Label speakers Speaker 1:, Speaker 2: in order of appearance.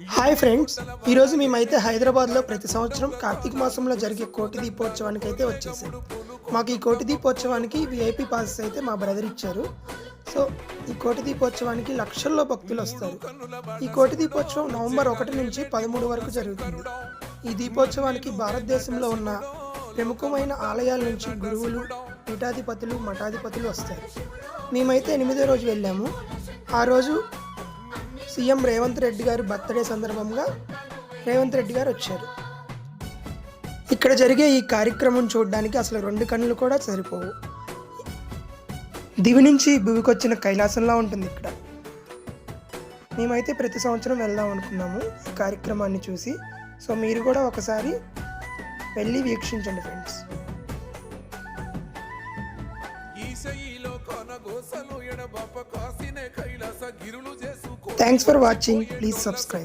Speaker 1: Hi friends, ఈరోజు మేమైతే హైదరాబాద్లో ప్రతి సంవత్సరం కార్తీక మాసంలో జరిగే కోటి దీపోత్సవానికి అయితే వచ్చేసాం. మాకు ఈ కోటి దీపోత్సవానికి విఐపి పాసెస్ అయితే మా బ్రదర్ ఇచ్చారు. సో ఈ కోటి దీపోత్సవానికి లక్షల్లో భక్తులు వస్తారు. ఈ కోటి దీపోత్సవం నవంబర్ 1 నుంచి 13 వరకు జరుగుతుంది. ఈ దీపోత్సవానికి భారతదేశంలో ఉన్న ప్రముఖమైన ఆలయాల నుంచి గురువులు, పీఠాధిపతులు, మఠాధిపతులు వస్తారు. మేమైతే 8వ రోజు వెళ్ళాము. ఆ రోజు సీఎం రేవంత్ రెడ్డి గారి బర్త్డే సందర్భంగా రేవంత్ రెడ్డి గారు వచ్చారు. ఇక్కడ జరిగే ఈ కార్యక్రమం చూడడానికి అసలు 2 కన్నులు కూడా సరిపోవు. దివి నుంచి భూమికొచ్చిన కైలాసంలా ఉంటుంది ఇక్కడ. మేమైతే ప్రతి సంవత్సరం వెళ్దాం అనుకున్నాము ఈ కార్యక్రమాన్ని చూసి. సో మీరు కూడా ఒకసారి వెళ్ళి వీక్షించండి friends. Thanks for watching. Please subscribe.